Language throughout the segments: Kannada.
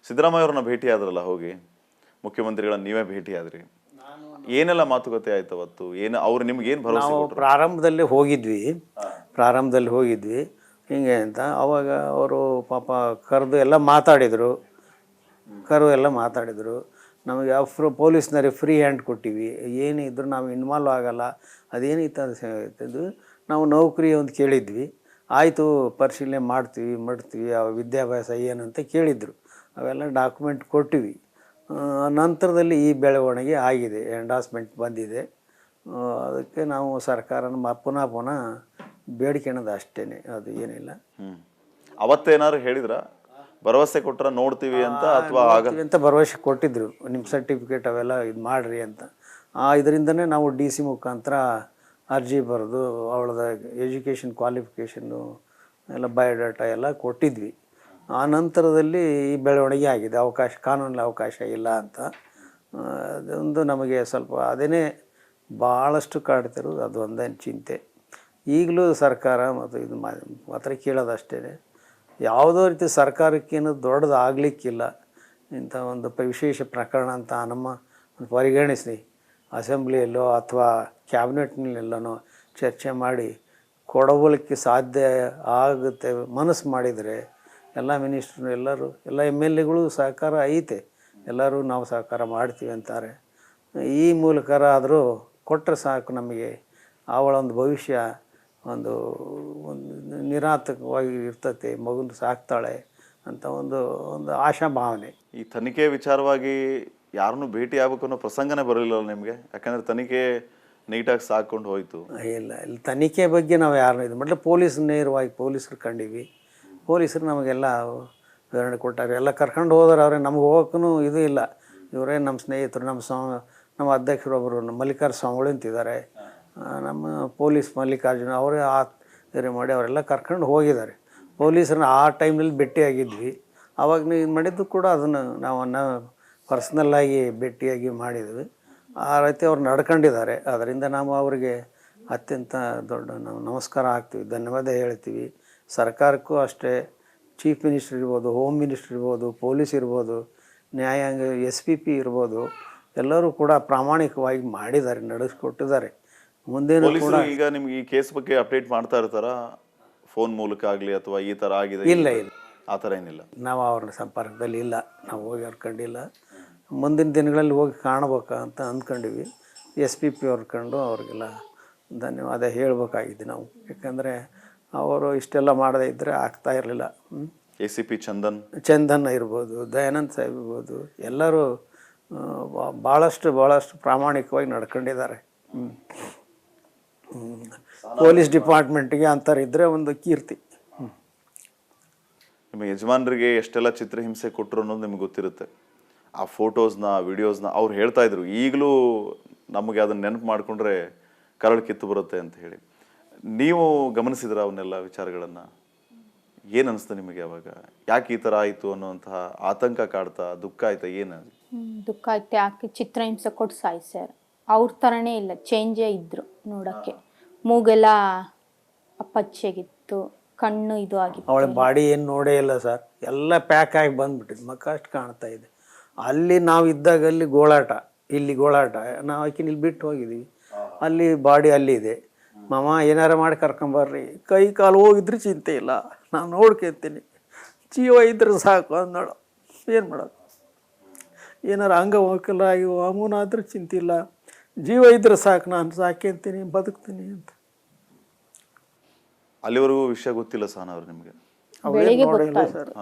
ಸಿದ್ದರಾಮಯ್ಯ ಅವ್ರನ್ನ ಭೇಟಿ ಆದ್ರಲ್ಲ ಹೋಗಿ, ಮುಖ್ಯಮಂತ್ರಿಗಳನ್ನ ನೀವೇ ಭೇಟಿ ಆದ್ರಿ, ಏನೆಲ್ಲ ಮಾತುಕತೆ ಆಯ್ತು ಅವತ್ತು? ಏನು ಅವ್ರು ನಿಮ್ಗೆ ಏನು ಭರವಸೆ ನಾವು ಕೊಟ್ಟರು? ಪ್ರಾರಂಭದಲ್ಲಿ ಹೋಗಿದ್ವಿ ಹಿಂಗೆ ಅಂತ. ಅವಾಗ ಅವರು ಪಾಪ ಕರೆದು ಎಲ್ಲ ಮಾತಾಡಿದರು, ನಮಗೆ ಪೊಲೀಸ್ನವ್ರಿಗೆ ಫ್ರೀ ಹ್ಯಾಂಡ್ ಕೊಟ್ಟಿವಿ, ಏನಿದ್ರು ನಾವು ಇನ್ವಾಲ್ವ್ ಆಗಲ್ಲ, ಅದೇನಿತ್ತು ನಾವು ನೌಕರಿ ಒಂದು ಕೇಳಿದ್ವಿ, ಆಯಿತು ಪರಿಶೀಲನೆ ಮಾಡ್ತೀವಿ ಆ ವಿದ್ಯಾಭ್ಯಾಸ ಏನಂತ ಕೇಳಿದರು, ಅವೆಲ್ಲ ಡಾಕ್ಯುಮೆಂಟ್ ಕೊಟ್ಟಿವಿ. ನಂತರದಲ್ಲಿ ಈ ಬೆಳವಣಿಗೆ ಆಗಿದೆ, ಎಂಡಾಸ್ಮೆಂಟ್ ಬಂದಿದೆ. ಅದಕ್ಕೆ ನಾವು ಸರ್ಕಾರನ ಪುನಃ ಬೇಡಿಕೆಣದು ಅಷ್ಟೇ, ಅದು ಏನಿಲ್ಲ. ಅವತ್ತೇನಾದ್ರು ಹೇಳಿದ್ರ, ಭರವಸೆ ಕೊಟ್ರ ನೋಡ್ತೀವಿ ಅಂತ, ಅಥವಾ ಅಂತ ಭರವಸೆ ಕೊಟ್ಟಿದ್ರು, ನಿಮ್ಮ ಸರ್ಟಿಫಿಕೇಟ್ ಅವೆಲ್ಲ ಇದು ಮಾಡಿರಿ ಅಂತ. ಇದರಿಂದನೇ ನಾವು DC ಮುಖಾಂತರ ಅರ್ಜಿ ಬರೆದು ಅವಳದ ಎಜುಕೇಷನ್ ಕ್ವಾಲಿಫಿಕೇಷನ್ನು ಎಲ್ಲ ಬಯೋಡಾಟಾ ಎಲ್ಲ ಕೊಟ್ಟಿದ್ವಿ. ಆ ನಂತರದಲ್ಲಿ ಈ ಬೆಳವಣಿಗೆ ಆಗಿದೆ, ಕಾನೂನಲ್ಲಿ ಅವಕಾಶ ಇಲ್ಲ ಅಂತ. ಅದೊಂದು ನಮಗೆ ಸ್ವಲ್ಪ ಅದೇ ಭಾಳಷ್ಟು ಕಾಡ್ತಿರೋದು, ಅದು ಒಂದೇನು ಚಿಂತೆ. ಈಗಲೂ ಸರ್ಕಾರ ಮತ್ತು ಇದು ಮಾತ್ರ ಕೇಳೋದಷ್ಟೇ, ಯಾವುದೋ ರೀತಿ ಸರ್ಕಾರಕ್ಕೇನು ದೊಡ್ಡದು ಆಗಲಿಕ್ಕಿಲ್ಲ. ಇಂಥ ಒಂದು ವಿಶೇಷ ಪ್ರಕರಣ ಅಂತ ನಮ್ಮ ಪರಿಗಣಿಸಿ ಅಸೆಂಬ್ಲಿಯಲ್ಲೋ ಅಥವಾ ಕ್ಯಾಬಿನೆಟ್ನಲ್ಲೆಲ್ಲನೋ ಚರ್ಚೆ ಮಾಡಿ ಕೊಡಬಲಿಕ್ಕೆ ಸಾಧ್ಯ ಆಗುತ್ತೆ ಮನಸ್ಸು ಮಾಡಿದರೆ ಎಲ್ಲ ಮಿನಿಸ್ಟ್ರು ಎಲ್ಲ MLAಗಳು ಸಹಕಾರ ಐತೆ, ಎಲ್ಲರೂ ನಾವು ಸಹಕಾರ ಮಾಡ್ತೀವಿ ಅಂತಾರೆ. ಈ ಮೂಲಕ ಆದರೂ ಕೊಟ್ಟರೆ ಸಾಕು, ನಮಗೆ ಅವಳ ಒಂದು ಭವಿಷ್ಯ ಒಂದು ನಿರಾತಕವಾಗಿ ಇರ್ತತೆ, ಮಗುನ ಸಾಕ್ತಾಳೆ ಅಂತ ಒಂದು ಆಶಾಭಾವನೆ. ಈ ತನಿಖೆ ವಿಚಾರವಾಗಿ ಯಾರನ್ನೂ ಭೇಟಿ ಆಗ್ಬೇಕು ಅನ್ನೋ ಪ್ರಸಂಗನೇ ಬರಲಿಲ್ಲ ನಿಮಗೆ? ಯಾಕಂದರೆ ತನಿಖೆ ನೀಟಾಗಿ ಸಾಕೊಂಡು ಹೋಯಿತು. ಇಲ್ಲ ತನಿಖೆ ಬಗ್ಗೆ ನಾವು ಯಾರನ್ನೂ ಇದು ಮಾಡಲಿ, ನೇರವಾಗಿ ಪೊಲೀಸರು ಕಂಡೀವಿ, ಪೊಲೀಸರು ನಮಗೆಲ್ಲ ವಿವರಣೆ ಕೊಟ್ಟಾರೆ, ಎಲ್ಲ ಕರ್ಕೊಂಡು ಹೋದ್ರೆ ಅವರೇ. ನಮ್ಗೆ ಹೋಗೋಕ್ಕೂ ಇದು ಇಲ್ಲ, ಇವರೇ ನಮ್ಮ ಸ್ನೇಹಿತರು, ನಮ್ಮ ಅಧ್ಯಕ್ಷರೊಬ್ಬರು ಮಲ್ಲಿಕಾರ್ಜುನ ಸ್ವಾಮಿಗಳು ಅಂತಿದ್ದಾರೆ, ನಮ್ಮ ಪೊಲೀಸ್ ಮಲ್ಲಿಕಾರ್ಜುನ ಅವರೇ ಬೇರೆ ಮಾಡಿ ಅವರೆಲ್ಲ ಕರ್ಕೊಂಡು ಹೋಗಿದ್ದಾರೆ. ಪೊಲೀಸರನ್ನ ಆ ಟೈಮ್ನಲ್ಲಿ ಭೇಟಿಯಾಗಿದ್ವಿ, ಆವಾಗ ಇದು ಮಾಡಿದ್ದು ಕೂಡ ಅದನ್ನು ನಾವು ಪರ್ಸ್ನಲ್ಲಾಗಿ ಭೇಟಿಯಾಗಿ ಮಾಡಿದ್ವಿ. ಆ ರೀತಿ ಅವ್ರು ನಡ್ಕೊಂಡಿದ್ದಾರೆ. ಅದರಿಂದ ನಾವು ಅವರಿಗೆ ಅತ್ಯಂತ ದೊಡ್ಡ ನಾವು ನಮಸ್ಕಾರ ಹಾಕ್ತೀವಿ, ಧನ್ಯವಾದ ಹೇಳ್ತೀವಿ. ಸರ್ಕಾರಕ್ಕೂ ಅಷ್ಟೇ, ಚೀಫ್ ಮಿನಿಸ್ಟರ್ ಇರ್ಬೋದು, ಹೋಮ್ ಮಿನಿಸ್ಟರ್ ಇರ್ಬೋದು, ಪೊಲೀಸ್ ಇರ್ಬೋದು, ನ್ಯಾಯಾಂಗ SP ಇರ್ಬೋದು, ಎಲ್ಲರೂ ಕೂಡ ಪ್ರಾಮಾಣಿಕವಾಗಿ ಮಾಡಿದ್ದಾರೆ, ನಡೆಸ್ಕೊಟ್ಟಿದ್ದಾರೆ. ಮುಂದೇನು ಕೂಡ ಈಗ ನಿಮ್ಗೆ ಈ ಕೇಸ್ ಬಗ್ಗೆ ಅಪ್ಡೇಟ್ ಮಾಡ್ತಾ ಇರ್ತಾರ, ಫೋನ್ ಮೂಲಕ ಆಗಲಿ ಅಥವಾ ಈ ಥರ ಆಗಿದೆ? ಇಲ್ಲ ಆ ಥರ ಏನಿಲ್ಲ, ನಾವು ಅವ್ರ ಸಂಪರ್ಕದಲ್ಲಿ ಇಲ್ಲ, ನಾವು ಹೋಗಿ ಕಂಡಿಲ್ಲ. ಮುಂದಿನ ದಿನಗಳಲ್ಲಿ ಹೋಗಿ ಕಾಣ್ಬೇಕಂತ ಅಂದ್ಕೊಂಡಿವಿ. SPP ಅವ್ರು ಕಂಡು ಅವ್ರಿಗೆಲ್ಲ ಧನ್ಯವಾದ ಹೇಳ್ಬೇಕಾಗಿದೆ ನಾವು, ಯಾಕಂದರೆ ಅವರು ಇಷ್ಟೆಲ್ಲ ಮಾಡದೇ ಇದ್ದರೆ ಆಗ್ತಾ ಇರಲಿಲ್ಲ. ACP ಚಂದನ್ ಇರ್ಬೋದು, ದಯಾನಂದ್ ಸಾಹೇಬ್ ಇರ್ಬೋದು, ಎಲ್ಲರೂ ಭಾಳಷ್ಟು ಪ್ರಾಮಾಣಿಕವಾಗಿ ನಡ್ಕೊಂಡಿದ್ದಾರೆ. ಪೊಲೀಸ್ ಡಿಪಾರ್ಟ್ಮೆಂಟ್ಗೆ ಅಂಥವ್ರಿದ್ದರೆ ಒಂದು ಕೀರ್ತಿ. ನಿಮ್ಮ ಯಜಮಾನರಿಗೆ ಎಷ್ಟೆಲ್ಲ ಚಿತ್ರಹಿಂಸೆ ಕೊಟ್ಟರು ಅನ್ನೋದು ನಿಮ್ಗೆ ಗೊತ್ತಿರುತ್ತೆ. ಆ ಫೋಟೋಸ್ನ, ವಿಡಿಯೋಸ್ನ ಅವ್ರು ಹೇಳ್ತಾ ಇದ್ರು, ಈಗಲೂ ನಮಗೆ ಅದನ್ನು ನೆನಪು ಮಾಡಿಕೊಂಡ್ರೆ ಕರಳು ಕಿತ್ತು ಬರುತ್ತೆ ಅಂತ ಹೇಳಿ. ನೀವು ಗಮನಿಸಿದ್ರ ಅವನ್ನೆಲ್ಲ ವಿಚಾರಗಳನ್ನು? ಏನು ಅನಿಸ್ತು ನಿಮಗೆ ಅವಾಗ? ಯಾಕೆ ಈ ಥರ ಆಯಿತು ಅನ್ನೋಂತಹ ಆತಂಕ ಕಾಡ್ತಾ, ದುಃಖ ಆಯ್ತಾ? ಏನು ದುಃಖ ಆಯ್ತು, ಯಾಕೆ ಚಿತ್ರಹಿಂಸೆ ಕೊಟ್ಟು ಸಾಯಿಸ್ಯಾರ. ಅವ್ರ ಥರನೇ ಇಲ್ಲ, ಚೇಂಜೇ ಇದ್ರು ನೋಡೋಕ್ಕೆ. ಮೂಗೆಲ್ಲ ಅಪ್ಪಚ್ಚೆಗಿತ್ತು, ಕಣ್ಣು ಇದು ಆಗಿತ್ತು. ಅವಳ ಬಾಡಿ ಏನು ನೋಡೇ ಇಲ್ಲ ಸರ್, ಎಲ್ಲ ಪ್ಯಾಕ್ ಆಗಿ ಬಂದ್ಬಿಟ್ಟಿದ್ದು, ಮಕ್ಕ ಅಷ್ಟು ಕಾಣ್ತಾ ಇದೆ. ಅಲ್ಲಿ ನಾವು ಇದ್ದಾಗ ಅಲ್ಲಿ ಗೋಳಾಟ, ಇಲ್ಲಿ ಗೋಳಾಟ, ನಾವು ಆಕಿನ ಇಲ್ಲಿ ಬಿಟ್ಟು ಹೋಗಿದ್ದೀವಿ, ಅಲ್ಲಿ ಬಾಡಿ ಅಲ್ಲಿದೆ. ಮಾಮ ಏನಾರು ಮಾಡಿ ಕರ್ಕೊಂಬರ್ರಿ, ಕೈ ಕಾಲು ಹೋಗಿದ್ರೆ ಚಿಂತೆ ಇಲ್ಲ, ನಾನು ನೋಡ್ಕೊತೀನಿ, ಜೀವ ಇದ್ರೆ ಸಾಕು ಅಂದೋಳು. ಏನು ಮಾಡೋದು, ಏನಾರು ಅಂಗವೈಕಲ್ಯ ಆಗಿ ಅಮ್ಮನಾದ್ರೂ ಚಿಂತೆ ಇಲ್ಲ, ಜೀವ ಇದ್ರೆ ಸಾಕು, ನಾನು ಸಾಕ್ಯಂತೀನಿ, ಬದುಕ್ತೀನಿ ಅಂತ. ಅಲ್ಲಿವರೆಗೂ ವಿಷಯ ಗೊತ್ತಿಲ್ಲ ಸಹನ ಅವ್ರು ನಿಮಗೆ? ಬೆಳಿಗ್ಗೆ ಗೊತ್ತಾಯ್ತು,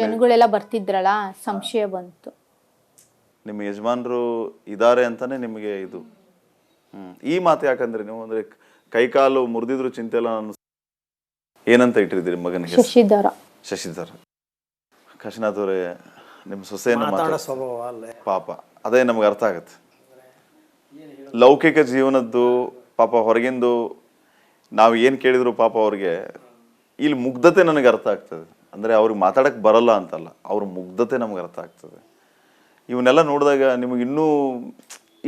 ಜನಗಳೆಲ್ಲ ಬರ್ತಿದ್ರಲ್ಲ, ಸಂಶಯ ಬಂತು. ನಿಮ್ಮ ಯಜಮಾನರು ಇದ್ದಾರೆ ಅಂತಾನೆ ನಿಮಗೆ ಇದು ಈ ಮಾತು ಯಾಕಂದ್ರೆ ನೀವು ಅಂದ್ರೆ ಕೈಕಾಲು ಮುರಿದಿದ್ರು ಚಿಂತೆ ಇಲ್ಲ ಏನಂತ ಇಟ್ಟಿದ್ದೀರಿ ಮಗನಿಗೆ? ಶಶಿಧರ. ಕಾಶಿನಾಥ್ ಅವರೇ, ನಿಮ್ಮ ಸೊಸೆಯನ್ನು ಪಾಪ ಅದೇ ನಮ್ಗೆ ಅರ್ಥ ಆಗತ್ತೆ. ಲೌಕಿಕ ಜೀವನದ್ದು ಪಾಪ, ಹೊರಗಿಂದು ನಾವು ಏನು ಕೇಳಿದ್ರು ಪಾಪ ಅವ್ರಿಗೆ ಇಲ್ಲಿ ಮುಗ್ಧತೆ ನನಗೆ ಅರ್ಥ ಆಗ್ತದೆ. ಅಂದರೆ ಅವ್ರಿಗೆ ಮಾತಾಡಕ್ಕೆ ಬರಲ್ಲ ಅಂತಲ್ಲ, ಅವ್ರ ಮುಗ್ಧತೆ ನಮ್ಗೆ ಅರ್ಥ ಆಗ್ತದೆ. ಇವನ್ನೆಲ್ಲ ನೋಡಿದಾಗ ನಿಮಗೆ ಇನ್ನೂ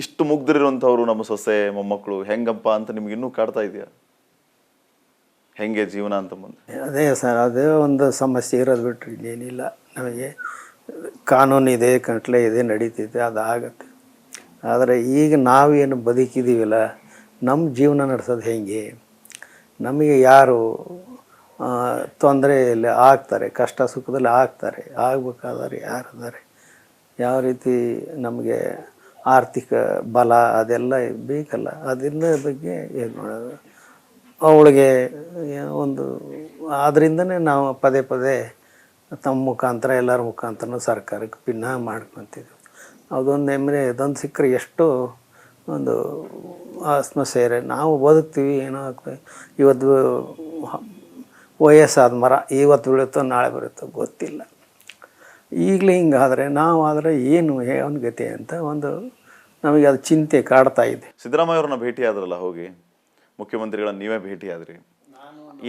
ಇಷ್ಟು ಮುಗ್ಧರಿರುವಂಥವ್ರು ನಮ್ಮ ಸೊಸೆ ಮೊಮ್ಮಕ್ಕಳು ಹೆಂಗಪ್ಪ ಅಂತ ನಿಮ್ಗೆ ಇನ್ನೂ ಕಾಡ್ತಾ ಇದೆಯಾ? ಹೆಂಗೆ ಜೀವನ ಅಂತ ಮುಂದೆ? ಅದೇ ಸರ್, ಅದೇ ಒಂದು ಸಮಸ್ಯೆ ಇರೋದು ಬಿಟ್ಟರೆ ಇನ್ನೇನಿಲ್ಲ ನಮಗೆ. ಕಾನೂನಿದೆ, ಕಂಟ್ಲೆ ಇದೆ, ನಡೀತಿದೆ, ಅದಾಗತ್ತೆ. ಆದರೆ ಈಗ ನಾವೇನು ಬದುಕಿದ್ದೀವಲ್ಲ, ನಮ್ಮ ಜೀವನ ನಡೆಸೋದು ಹೇಗೆ, ನಮಗೆ ಯಾರು ತೊಂದರೆಯಲ್ಲಿ ಆಗ್ತಾರೆ, ಕಷ್ಟ ಸುಖದಲ್ಲಿ ಆಗ್ತಾರೆ, ಆಗಬೇಕಾದ್ರೆ ಯಾರಿದ್ದಾರೆ, ಯಾವ ರೀತಿ ನಮಗೆ ಆರ್ಥಿಕ ಬಲ ಅದೆಲ್ಲ ಬೇಕಲ್ಲ, ಅದೆಲ್ಲ ಬಗ್ಗೆ ಏನು ಮಾಡೋದು ಅವಳಿಗೆ ಒಂದು. ಆದ್ದರಿಂದನೇ ನಾವು ಪದೇ ಪದೇ ತಮ್ಮ ಮುಖಾಂತರ ಎಲ್ಲರ ಮುಖಾಂತರ ಸರ್ಕಾರಕ್ಕೆ ಭಿನ್ನ ಮಾಡ್ಕೊತಿದ್ವಿ. ಅದೊಂದು ನೆಮ್ಮದಿ ಇದೊಂದು ಸಿಕ್ಕರೆ ಎಷ್ಟು ಒಂದು ಆತ್ಮಸೇರೆ ನಾವು ಬದುಕ್ತೀವಿ. ಏನೋ ಇವತ್ತು ವಯಸ್ಸಾದ ಮರ ಇವತ್ತು ಬೀಳುತ್ತೋ ನಾಳೆ ಬರುತ್ತೋ ಗೊತ್ತಿಲ್ಲ. ಈಗಲೇ ಹಿಂಗಾದರೆ ನಾವಾದರೆ ಏನು ಗತಿ ಅಂತ ಒಂದು ನಮಗೆ ಅದು ಚಿಂತೆ ಕಾಡ್ತಾ ಇದೆ. ಸಿದ್ದರಾಮಯ್ಯ ಅವ್ರನ್ನ ಭೇಟಿ ಆದ್ರಲ್ಲ, ಹೋಗಿ ಮುಖ್ಯಮಂತ್ರಿಗಳನ್ನ ನೀವೇ ಭೇಟಿ ಆದ್ರಿ,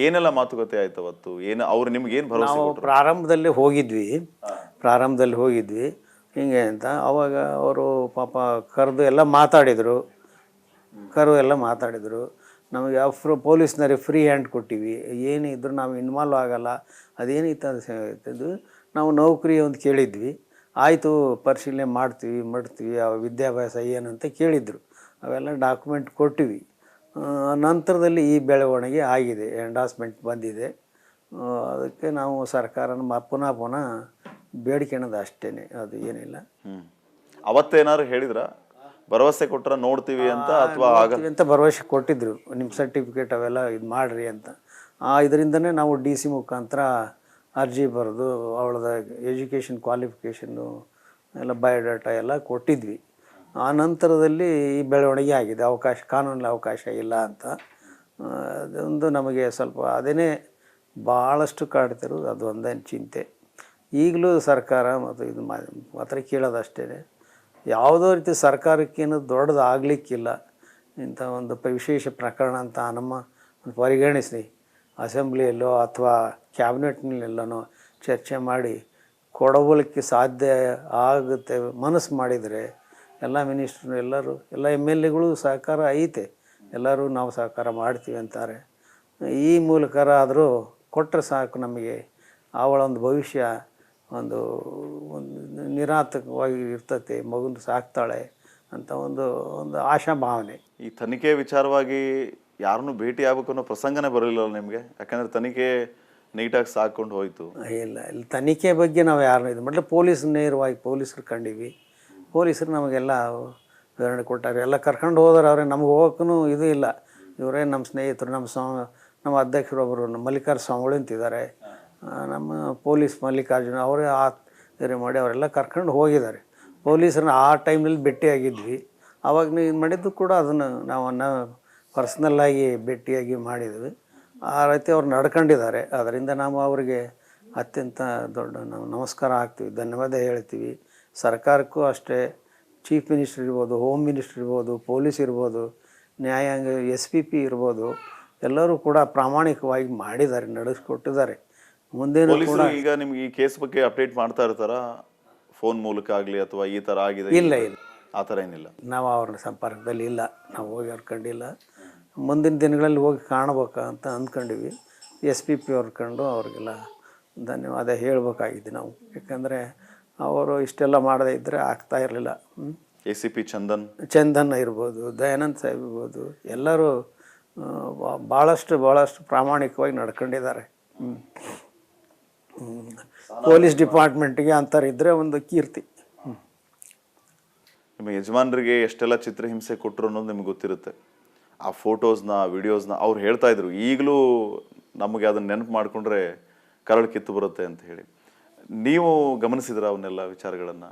ಏನೆಲ್ಲ ಮಾತುಕತೆ ಆಯ್ತು ಅವತ್ತು? ಏನು ಅವ್ರು ನಿಮ್ಗೆ ಏನು ಭರವಸೆ ನಾವು ಕೊಟ್ರು? ಪ್ರಾರಂಭದಲ್ಲಿ ಹೋಗಿದ್ವಿ ಹಿಂಗೆ ಅಂತ. ಅವಾಗ ಅವರು ಪಾಪ ಕರೆದು ಎಲ್ಲ ಮಾತಾಡಿದರು, ನಮಗೆ ಪೊಲೀಸ್ನವ್ರಿಗೆ ಫ್ರೀ ಹ್ಯಾಂಡ್ ಕೊಟ್ಟಿವಿ, ಏನಿದ್ರು ನಾವು ಇನ್ವಾಲ್ವ್ ಆಗಲ್ಲ, ಅದೇನಿತ್ತು ಅದು ನಾವು ನೌಕರಿ ಒಂದು ಕೇಳಿದ್ವಿ. ಆಯಿತು ಪರಿಶೀಲನೆ ಮಾಡ್ತೀವಿ ಆ ವಿದ್ಯಾಭ್ಯಾಸ ಏನಂತ ಕೇಳಿದರು. ಅವೆಲ್ಲ ಡಾಕ್ಯುಮೆಂಟ್ ಕೊಟ್ಟಿವಿ. ನಂತರದಲ್ಲಿ ಈ ಬೆಳವಣಿಗೆ ಆಗಿದೆ, ಎಂಡಾಸ್ಮೆಂಟ್ ಬಂದಿದೆ. ಅದಕ್ಕೆ ನಾವು ಸರ್ಕಾರನ ಪುನಃ ಬೇಡಿಕೆಣದು ಅಷ್ಟೇ, ಅದು ಏನಿಲ್ಲ. ಅವತ್ತೇನಾದ್ರು ಹೇಳಿದ್ರ, ಭರವಸೆ ಕೊಟ್ರ ನೋಡ್ತೀವಿ ಅಂತ, ಅಥವಾ ಅಂತ ಭರವಸೆ ಕೊಟ್ಟಿದ್ರು, ನಿಮ್ಮ ಸರ್ಟಿಫಿಕೇಟ್ ಅವೆಲ್ಲ ಇದು ಮಾಡಿರಿ ಅಂತ. ಇದರಿಂದನೇ ನಾವು DC ಮುಖಾಂತರ ಅರ್ಜಿ ಬರೆದು ಅವಳದ ಎಜುಕೇಷನ್ ಕ್ವಾಲಿಫಿಕೇಷನ್ನು ಎಲ್ಲ ಬಯೋಡಾಟಾ ಎಲ್ಲ ಕೊಟ್ಟಿದ್ವಿ. ಆ ನಂತರದಲ್ಲಿ ಈ ಬೆಳವಣಿಗೆ ಆಗಿದೆ, ಕಾನೂನಲ್ಲಿ ಅವಕಾಶ ಇಲ್ಲ ಅಂತ. ಅದೊಂದು ನಮಗೆ ಸ್ವಲ್ಪ ಅದೇನೇ ಭಾಳಷ್ಟು ಕಾಡ್ತಿರೋದು, ಅದು ಒಂದೇನು ಚಿಂತೆ. ಈಗಲೂ ಸರ್ಕಾರ ಮತ್ತು ಇದು ಮಾತ್ರ ಕೇಳೋದಷ್ಟೇ. ಯಾವುದೋ ರೀತಿ ಸರ್ಕಾರಕ್ಕೇನು ದೊಡ್ಡದು ಆಗಲಿಕ್ಕಿಲ್ಲ. ಇಂಥ ಒಂದು ವಿಶೇಷ ಪ್ರಕರಣ ಅಂತ ನಮ್ಮ ಪರಿಗಣಿಸಿ ಅಸೆಂಬ್ಲಿಯಲ್ಲೋ ಅಥವಾ ಕ್ಯಾಬಿನೆಟ್ನಲ್ಲೆಲ್ಲನೋ ಚರ್ಚೆ ಮಾಡಿ ಕೊಡಬಲಿಕ್ಕೆ ಸಾಧ್ಯ ಆಗುತ್ತೆ ಮನಸ್ಸು ಮಾಡಿದರೆ ಎಲ್ಲ ಮಿನಿಸ್ಟ್ರು ಎಲ್ಲ MLAಗಳು ಸಹಕಾರ ಐತೆ, ಎಲ್ಲರೂ ನಾವು ಸಹಕಾರ ಮಾಡ್ತೀವಿ ಅಂತಾರೆ. ಈ ಮೂಲಕ ಆದರೂ ಕೊಟ್ಟರೆ ಸಾಕು, ನಮಗೆ ಅವಳೊಂದು ಭವಿಷ್ಯ ಒಂದು ನಿರಾತಕವಾಗಿ ಇರ್ತತೆ, ಮಗುನ ಸಾಕ್ತಾಳೆ ಅಂತ ಒಂದು ಆಶಾಭಾವನೆ. ಈ ತನಿಖೆ ವಿಚಾರವಾಗಿ ಯಾರನ್ನೂ ಭೇಟಿ ಆಗ್ಬೇಕು ಅನ್ನೋ ಪ್ರಸಂಗನೇ ಬರಲಿಲ್ಲ ನಿಮಗೆ? ಯಾಕಂದರೆ ತನಿಖೆ ನೀಟಾಗಿ ಸಾಕೊಂಡು ಹೋಯಿತು. ಇಲ್ಲ ತನಿಖೆ ಬಗ್ಗೆ ನಾವು ಯಾರನ್ನೂ ಇದು ಮಾಡಲಿ, ನೇರವಾಗಿ ಪೊಲೀಸರು ಕಂಡೀವಿ. ಪೊಲೀಸರು ನಮಗೆಲ್ಲ ವಿವರಣೆ ಕೊಟ್ಟಾರೆ, ಎಲ್ಲ ಕರ್ಕೊಂಡು ಹೋದ್ರೆ ಅವ್ರೆ. ನಮ್ಗೆ ಹೋಗೋಕ್ಕೂ ಇದು ಇಲ್ಲ, ಇವರೇ ನಮ್ಮ ಸ್ನೇಹಿತರು, ನಮ್ಮ ಅಧ್ಯಕ್ಷರೊಬ್ಬರು ಮಲ್ಲಿಕಾರ್ಜುನ ಸ್ವಾಮಿಗಳು ಅಂತಿದ್ದಾರೆ, ನಮ್ಮ ಪೊಲೀಸ್ ಮಲ್ಲಿಕಾರ್ಜುನ ಅವರೇ ಬೇರೆ ಮಾಡಿ ಅವರೆಲ್ಲ ಕರ್ಕೊಂಡು ಹೋಗಿದ್ದಾರೆ. ಪೊಲೀಸರನ್ನ ಆ ಟೈಮ್ನಲ್ಲಿ ಭೇಟಿಯಾಗಿದ್ವಿ. ಆವಾಗ ಇದು ಮಾಡಿದ್ದು ಕೂಡ ಅದನ್ನು ನಾವು ಪರ್ಸ್ನಲ್ಲಾಗಿ ಭೇಟಿಯಾಗಿ ಮಾಡಿದ್ವಿ. ಆ ರೀತಿ ಅವ್ರು ನಡ್ಕೊಂಡಿದ್ದಾರೆ. ಅದರಿಂದ ನಾವು ಅವರಿಗೆ ಅತ್ಯಂತ ದೊಡ್ಡ ನಾವು ನಮಸ್ಕಾರ ಹಾಕ್ತೀವಿ, ಧನ್ಯವಾದ ಹೇಳ್ತೀವಿ. ಸರ್ಕಾರಕ್ಕೂ ಅಷ್ಟೇ, ಚೀಫ್ ಮಿನಿಸ್ಟರ್ ಇರ್ಬೋದು, ಹೋಮ್ ಮಿನಿಸ್ಟರ್ ಇರ್ಬೋದು, ಪೊಲೀಸ್ ಇರ್ಬೋದು, ನ್ಯಾಯಾಂಗ SPP ಇರ್ಬೋದು, ಎಲ್ಲರೂ ಕೂಡ ಪ್ರಾಮಾಣಿಕವಾಗಿ ಮಾಡಿದ್ದಾರೆ, ನಡೆಸ್ಕೊಟ್ಟಿದ್ದಾರೆ. ಮುಂದೇನು ಕೂಡ ಈಗ ನಿಮ್ಗೆ ಈ ಕೇಸ್ ಬಗ್ಗೆ ಅಪ್ಡೇಟ್ ಮಾಡ್ತಾ ಇರ್ತಾರ, ಫೋನ್ ಮೂಲಕ ಆಗಲಿ ಅಥವಾ ಈ ಥರ ಆಗಿದೆ? ಇಲ್ಲ ಆ ಥರ ಏನಿಲ್ಲ. ನಾವು ಅವ್ರ ಸಂಪರ್ಕದಲ್ಲಿ ಇಲ್ಲ, ನಾವು ಹೋಗಿ ಕಂಡಿಲ್ಲ. ಮುಂದಿನ ದಿನಗಳಲ್ಲಿ ಹೋಗಿ ಕಾಣ್ಬೇಕಂತ ಅಂದ್ಕೊಂಡಿವಿ. SPP ಅವ್ರು ಕಂಡು ಅವ್ರಿಗೆಲ್ಲ ಧನ್ಯವಾದ ಹೇಳಬೇಕಾಗಿದೆ ನಾವು. ಯಾಕಂದರೆ ಅವರು ಇಷ್ಟೆಲ್ಲ ಮಾಡದೇ ಇದ್ದರೆ ಆಗ್ತಾ ಇರಲಿಲ್ಲ. ACP ಚಂದನ್ ಇರ್ಬೋದು, ದಯಾನಂದ್ ಸಾಹೇಬ್ ಇರ್ಬೋದು, ಎಲ್ಲರೂ ಭಾಳಷ್ಟು ಪ್ರಾಮಾಣಿಕವಾಗಿ ನಡ್ಕೊಂಡಿದ್ದಾರೆ. ಪೊಲೀಸ್ ಡಿಪಾರ್ಟ್ಮೆಂಟಿಗೆ ಅಂಥವ್ರಿದ್ದರೆ ಒಂದು ಕೀರ್ತಿ. ನಿಮ್ಮ ಯಜಮಾನರಿಗೆ ಎಷ್ಟೆಲ್ಲ ಚಿತ್ರಹಿಂಸೆ ಕೊಟ್ಟರು ಅನ್ನೋದು ನಿಮ್ಗೆ ಗೊತ್ತಿರುತ್ತೆ. ಆ ಫೋಟೋಸ್ನ, ವಿಡಿಯೋಸ್ನ ಅವ್ರು ಹೇಳ್ತಾ ಇದ್ರು, ಈಗಲೂ ನಮಗೆ ಅದನ್ನ ನೆನಪು ಮಾಡಿಕೊಂಡ್ರೆ ಕರಳು ಕಿತ್ತು ಬರುತ್ತೆ ಅಂತ ಹೇಳಿ. ನೀವು ಗಮನಿಸಿದ್ರ ಅವನ್ನೆಲ್ಲ ವಿಚಾರಗಳನ್ನು?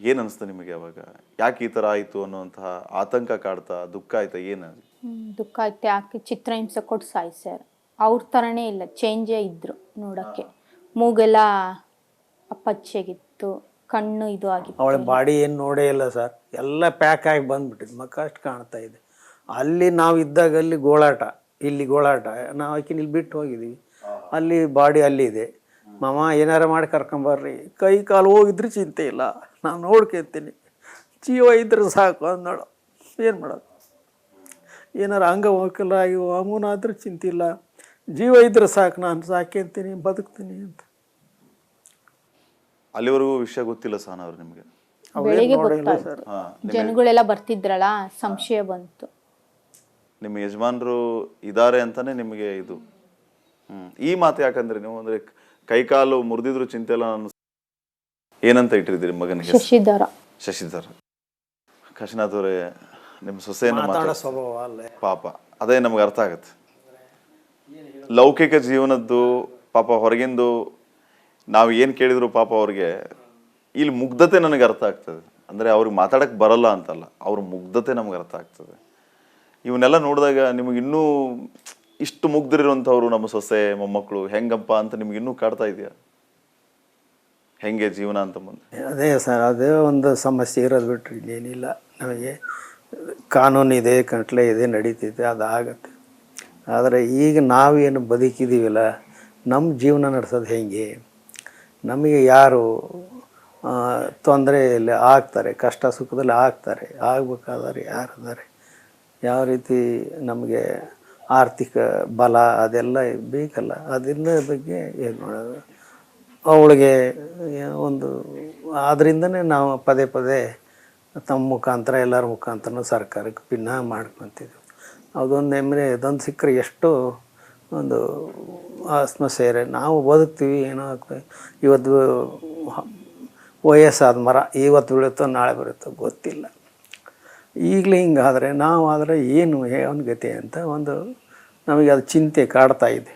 ಏನು ಅನಿಸ್ತು ನಿಮಗೆ ಅವಾಗ? ಯಾಕೆ ಈ ಥರ ಆಯಿತು ಅನ್ನೋಂತಹ ಆತಂಕ ಕಾಡ್ತಾ, ದುಃಖ ಆಯ್ತಾ, ಏನು? ದುಃಖ ಆಯ್ತು. ಯಾಕೆ ಚಿತ್ರಹಿಂಸೆ ಕೊಟ್ಟು ಸಾಯಿಸ್ಯಾರ. ಅವ್ರ ಥರನೇ ಇಲ್ಲ, ಚೇಂಜೇ ಇದ್ರು ನೋಡೋಕ್ಕೆ. ಮೂಗೆಲ್ಲ ಅಪ್ಪಚ್ಚಾಗಿತ್ತು, ಕಣ್ಣು ಇದು ಆಗಿತ್ತು. ಅವಳ ಬಾಡಿ ಏನು ನೋಡೇ ಇಲ್ಲ ಸರ್, ಎಲ್ಲ ಪ್ಯಾಕ್ ಆಗಿ ಬಂದ್ಬಿಟ್ಟಿದ್ದು, ಮಕ್ಕ ಅಷ್ಟು ಕಾಣ್ತಾ ಇದೆ. ಅಲ್ಲಿ ನಾವು ಇದ್ದಾಗ ಅಲ್ಲಿ ಗೋಳಾಟ, ಇಲ್ಲಿ ಗೋಳಾಟ, ನಾವು ಆಕಿನ ಇಲ್ಲಿ ಬಿಟ್ಟು ಹೋಗಿದ್ದೀವಿ. ಅಲ್ಲಿ ಬಾಡಿ ಅಲ್ಲಿದೆ. ಮಾಮ ಏನಾರ ಮಾಡಿ ಕರ್ಕೊಂಬರ್ರಿ, ಕೈ ಕಾಲು ಹೋಗಿದ್ರೆ ಚಿಂತೆ ಇಲ್ಲ, ನಾನು ನೋಡ್ಕೊತೀನಿ, ಜೀವ ಇದ್ರೆ ಸಾಕು ಅಂದೋಳು. ಏನು ಮಾಡೋದು? ಏನಾರ ಅಂಗವೈಕಲ್ಯ ಆಗಿ ಅಮ್ಮನಾದ್ರೆ ಚಿಂತಿಲ್ಲ, ಜೀವ ಇದ್ರೆ ಸಾಕು, ನಾನು ಸಾಕ್ಯಂತೀನಿ, ಬದುಕ್ತೀನಿ ಅಂತ. ಅಲ್ಲಿವರೆಗೂ ವಿಷಯ ಗೊತ್ತಿಲ್ಲ ಸಹನ ಅವ್ರು ನಿಮಗೆ? ಬೆಳಿಗ್ಗೆ ಗೊತ್ತಾಯ್ತು, ಜನಗಳೆಲ್ಲ ಬರ್ತಿದ್ರಲ್ಲ, ಸಂಶಯ ಬಂತು. ನಿಮ್ಮ ಯಜಮಾನರು ಇದ್ದಾರೆ ಅಂತಾನೆ ನಿಮಗೆ ಇದು. ಈ ಮಾತು ಯಾಕಂದ್ರೆ ನೀವು ಅಂದ್ರೆ ಕೈಕಾಲು ಮುರಿದಿದ್ರು ಚಿಂತೆ ಇಲ್ಲ ಏನಂತ ಇಟ್ಟಿರ್ತೀರಿ ಮಗನಿಗೆ? ಶಶಿಧರ. ಶಶಿಧರ. ಕಾಶಿನಾಥ್ ಅವರೇ, ನಿಮ್ಮ ಸೊಸೆಯನ್ನು ಸ್ವಭಾವ ಅಲ್ಲೇ ಪಾಪ ಅದೇ ನಮ್ಗೆ ಅರ್ಥ ಆಗತ್ತೆ. ಲೌಕಿಕ ಜೀವನದ್ದು ಪಾಪ ಹೊರಗಿಂದು ನಾವು ಏನು ಕೇಳಿದ್ರು ಪಾಪ ಅವ್ರಿಗೆ ಇಲ್ಲಿ ಮುಗ್ಧತೆ ನನಗೆ ಅರ್ಥ ಆಗ್ತದೆ. ಅಂದರೆ ಅವ್ರಿಗೆ ಮಾತಾಡಕ್ಕೆ ಬರಲ್ಲ ಅಂತಲ್ಲ, ಅವ್ರ ಮುಗ್ಧತೆ ನಮ್ಗೆ ಅರ್ಥ ಆಗ್ತದೆ. ಇವನ್ನೆಲ್ಲ ನೋಡಿದಾಗ ನಿಮಗೆ ಇನ್ನೂ ಇಷ್ಟು ಮುಗ್ಧರಿರುವಂಥವ್ರು ನಮ್ಮ ಸೊಸೆ ಮೊಮ್ಮಕ್ಕಳು ಹೆಂಗಪ್ಪ ಅಂತ ನಿಮ್ಗೆ ಇನ್ನೂ ಕಾಡ್ತಾ ಇದೆಯಾ? ಹೆಂಗೆ ಜೀವನ ಅಂತ ಮುಂದೆ? ಅದೇ ಸರ್, ಅದೇ ಒಂದು ಸಮಸ್ಯೆ ಇರೋದು ಬಿಟ್ರೆ ಇನ್ನೇನಿಲ್ಲ. ನಮಗೆ ಕಾನೂನು ಇದೆ, ಕಂಟ್ಲೆ ಇದೆ, ನಡೀತಿದೆ, ಅದಾಗತ್ತೆ. ಆದರೆ ಈಗ ನಾವೇನು ಬದುಕಿದ್ದೀವಲ್ಲ, ನಮ್ಮ ಜೀವನ ನಡೆಸೋದು ಹೆಂಗೆ? ನಮಗೆ ಯಾರು ತೊಂದರೆಯಲ್ಲಿ ಆಗ್ತಾರೆ, ಕಷ್ಟ ಸುಖದಲ್ಲಿ ಆಗ್ತಾರೆ, ಆಗಬೇಕಾದ್ರೆ ಯಾರಿದ್ದಾರೆ? ಯಾವ ರೀತಿ ನಮಗೆ ಆರ್ಥಿಕ ಬಲ ಅದೆಲ್ಲ ಬೇಕಲ್ಲ, ಅದನ್ನ ಬಗ್ಗೆ ಏನು ಮಾಡೋದು? ಅವಳಿಗೆ ಒಂದು ಅದರಿಂದನೇ ನಾವು ಪದೇ ಪದೇ ತಮ್ಮ ಮುಖಾಂತರ ಎಲ್ಲರ ಮುಖಾಂತರ ಸರ್ಕಾರಕ್ಕೆ ಭಿನ್ನ ಮಾಡ್ಕೊತಿದ್ವಿ. ಅದೊಂದು ನೆಮ್ಮದಿ ಇದೊಂದು ಸಿಕ್ಕರೆ ಎಷ್ಟು ಒಂದು ಆತ್ಮಸೇರೆ ನಾವು ಬದುಕ್ತೀವಿ. ಏನೋ ಆಗ್ತದೆ, ಇವತ್ತು ವಯಸ್ಸಾದ ಮರ ಇವತ್ತು ಬೀಳುತ್ತೋ ನಾಳೆ ಬರುತ್ತೋ ಗೊತ್ತಿಲ್ಲ. ಈಗಲೇ ಹಿಂಗಾದರೆ ನಾವು ಆದರೆ ಏನು ಗತಿ ಅಂತ ಒಂದು ನಮಗೆ ಅದು ಚಿಂತೆ ಕಾಡ್ತಾ ಇದೆ.